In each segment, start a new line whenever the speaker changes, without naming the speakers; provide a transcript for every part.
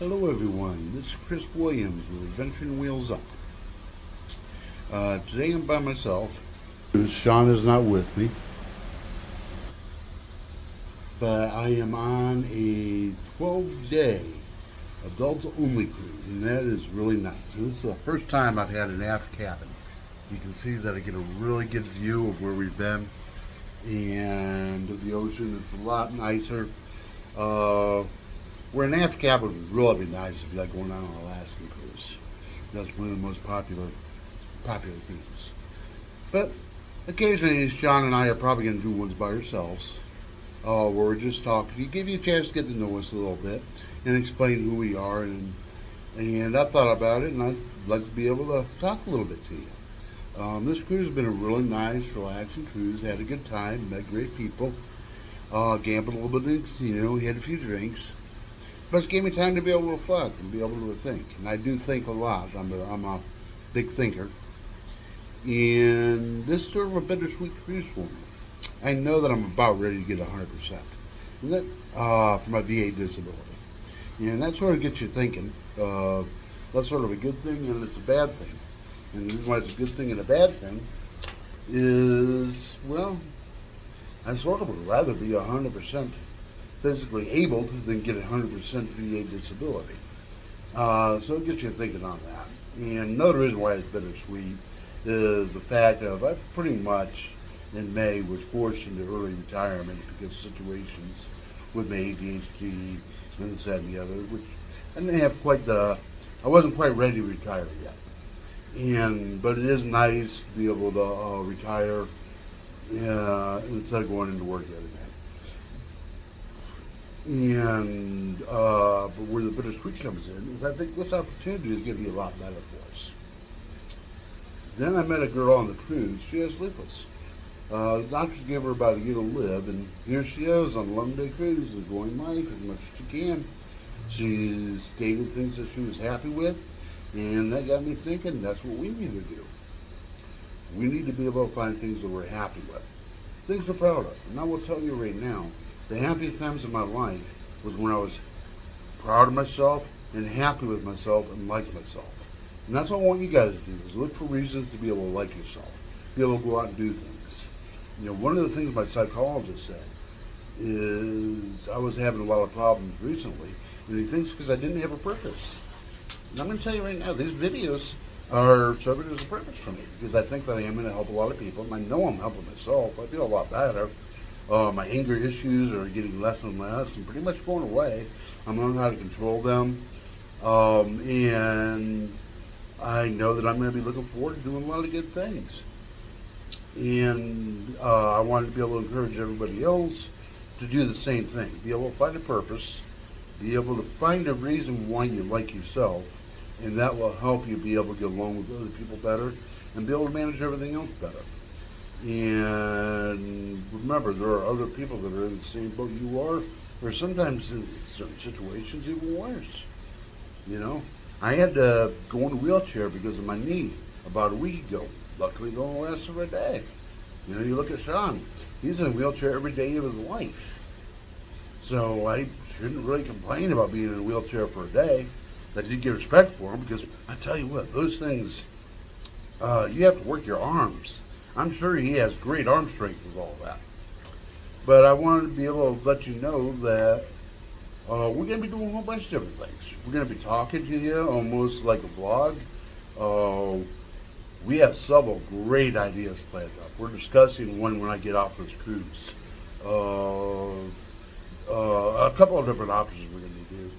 Hello everyone, this is Chris Williams with Adventuring Wheels Up. Today I'm by myself. Sean is not with me, but I am on a 12-day adults-only cruise, and that is really nice. And this is the first time I've had an aft cabin. You can see that I get a really good view of where we've been and of the ocean. It's a lot nicer. Where an aft cabin would really be nice if you like going on an Alaskan cruise. That's one of the most popular cruises. But occasionally, John and I are probably going to do ones by ourselves, where we're just talking. You give you a chance to get to know us a little bit and explain who we are. And I thought about it, and I'd like to be able to talk a little bit to you. This cruise has been a really nice, relaxing cruise. Had a good time, met great people, gambled a little bit. We had a few drinks. But it gave me time to be able to reflect and be able to think. And I do think a lot. I'm a big thinker. And this is sort of a bittersweet cruise for me. I know that I'm about ready to get 100%. And that, for my VA disability. And that sort of gets you thinking. That's sort of a good thing and it's a bad thing. And the reason why it's a good thing and a bad thing is, well, I sort of would rather be 100% physically able than get 100% VA disability. So it gets you thinking on that. And another reason why it's bittersweet is the fact of I pretty much in May was forced into early retirement because of situations with my ADHD and this, that, and the other, which I didn't have I wasn't quite ready to retire yet. But it is nice to be able to retire instead of going into work every day. But where the bittersweet comes in is I think this opportunity is going to be a lot better for us. Then I met a girl on the cruise. She has lupus. The doctors gave her about a year to live, and here she is on a 11-day cruise, enjoying life as much as she can. She stated things that she was happy with, and that got me thinking that's what we need to do. We need to be able to find things that we're happy with, things we're proud of. And I will tell you right now, the happiest times of my life was when I was proud of myself and happy with myself and liked myself. And that's what I want you guys to do, is look for reasons to be able to like yourself, be able to go out and do things. One of the things my psychologist said is I was having a lot of problems recently, and he thinks because I didn't have a purpose. And I'm going to tell you right now, these videos are serving as a purpose for me, because I think that I am going to help a lot of people, and I know I'm helping myself. I feel a lot better. My anger issues are getting less and less and pretty much going away. I'm learning how to control them. And I know that I'm going to be looking forward to doing a lot of good things. And I wanted to be able to encourage everybody else to do the same thing. Be able to find a purpose. Be able to find a reason why you like yourself. And that will help you be able to get along with other people better and be able to manage everything else better. And remember, there are other people that are in the same boat you are, or sometimes in certain situations even worse. I had to go in a wheelchair because of my knee about a week ago. Luckily, it only lasted for a day. You look at Sean; he's in a wheelchair every day of his life. So I shouldn't really complain about being in a wheelchair for a day. I did get respect for him because I tell you what, those things, you have to work your arms. I'm sure he has great arm strength with all that. But I wanted to be able to let you know that we're going to be doing a whole bunch of different things. We're going to be talking to you almost like a vlog. We have several great ideas planned up. We're discussing one when I get off this cruise. A couple of different options we're going to do.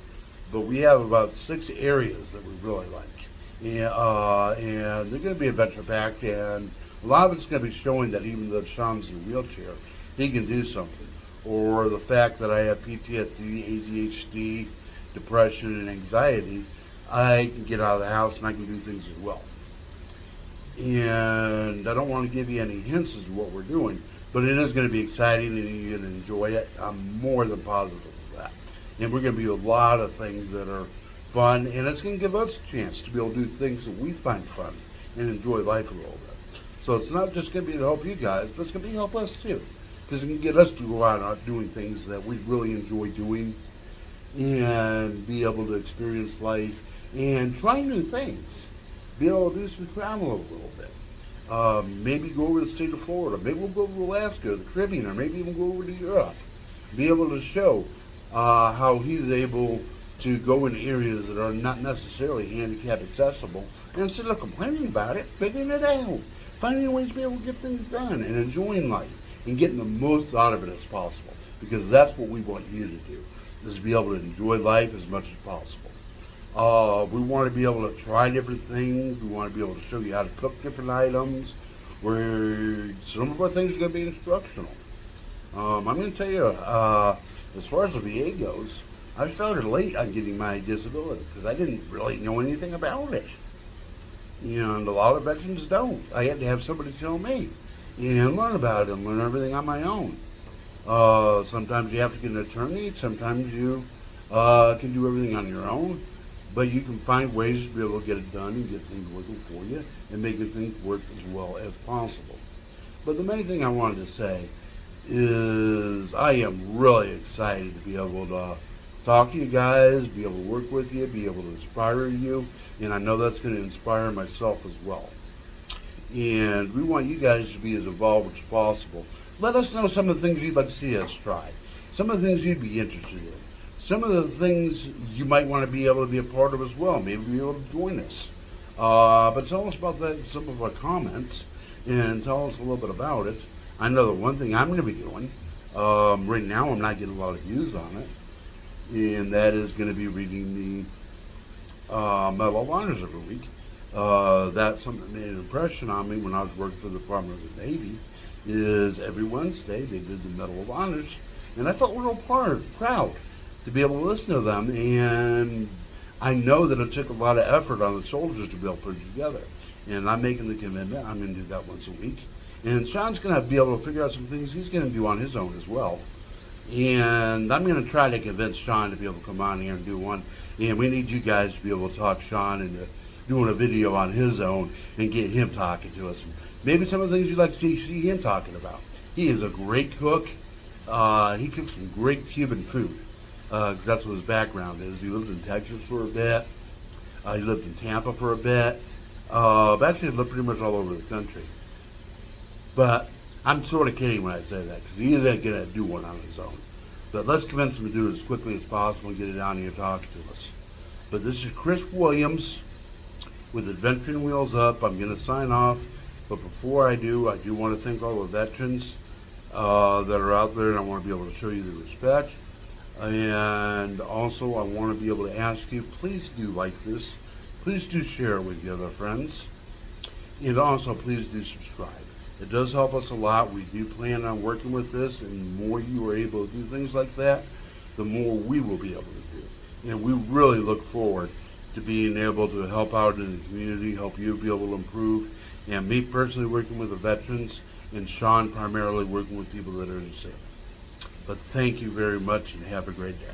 But we have about 6 areas that we really like. And they're going to be adventure packed, and a lot of it's going to be showing that even though Sean's in a wheelchair, he can do something. Or the fact that I have PTSD, ADHD, depression, and anxiety, I can get out of the house and I can do things as well. And I don't want to give you any hints as to what we're doing, but it is going to be exciting and you're going to enjoy it. I'm more than positive of that. And we're going to be a lot of things that are fun, and it's going to give us a chance to be able to do things that we find fun and enjoy life a little bit. So it's not just going to be to help you guys, but it's going to be to help us too. Because it can get us to go out and doing things that we really enjoy doing and be able to experience life and try new things. Be able to do some travel a little bit. Maybe go over the state of Florida. Maybe we'll go to Alaska, the Caribbean, or maybe even go over to Europe. Be able to show how he's able to go in areas that are not necessarily handicap accessible, and instead of complaining about it, figuring it out, finding ways to be able to get things done and enjoying life and getting the most out of it as possible, because that's what we want you to do, is to be able to enjoy life as much as possible. We want to be able to try different things. We want to be able to show you how to cook different items, where some of our things are going to be instructional. I'm going to tell you, as far as the VA goes, I started late on getting my disability because I didn't really know anything about it. And a lot of veterans don't. I had to have somebody tell me and learn about it and learn everything on my own. Sometimes you have to get an attorney. Sometimes you can do everything on your own. But you can find ways to be able to get it done and get things working for you and making things work as well as possible. But the main thing I wanted to say is I am really excited to be able to talk to you guys, be able to work with you, be able to inspire you, and I know that's going to inspire myself as well. And we want you guys to be as involved as possible. Let us know some of the things you'd like to see us try, some of the things you'd be interested in, some of the things you might want to be able to be a part of as well, maybe be able to join us. But tell us about that, some of our comments, and tell us a little bit about it. I know that one thing I'm going to be doing, right now I'm not getting a lot of views on it, and that is going to be reading the Medal of Honors every week. That's something that made an impression on me when I was working for the Department of the Navy, is every Wednesday they did the Medal of Honors, and I felt real proud to be able to listen to them, and I know that it took a lot of effort on the soldiers to be able to put it together, and I'm making the commitment. I'm going to do that once a week, and Sean's going to be able to figure out some things he's going to do on his own as well. And I'm going to try to convince Sean to be able to come on here and do one. And we need you guys to be able to talk Sean into doing a video on his own and get him talking to us. Maybe some of the things you'd like to see him talking about. He is a great cook. He cooks some great Cuban food because that's what his background is. He lived in Texas for a bit. He lived in Tampa for a bit. Actually, he lived pretty much all over the country. But I'm sort of kidding when I say that, because he isn't going to do one on his own. But let's convince him to do it as quickly as possible and get it down here talking to us. But this is Chris Williams with Adventuring Wheels Up. I'm going to sign off. But before I do want to thank all the veterans that are out there, and I want to be able to show you the respect. And also, I want to be able to ask you, please do like this. Please do share it with your other friends. And also, please do subscribe. It does help us a lot. We do plan on working with this, and the more you are able to do things like that, the more we will be able to do. And we really look forward to being able to help out in the community, help you be able to improve, and me personally working with the veterans, and Sean primarily working with people that are disabled. But thank you very much, and have a great day.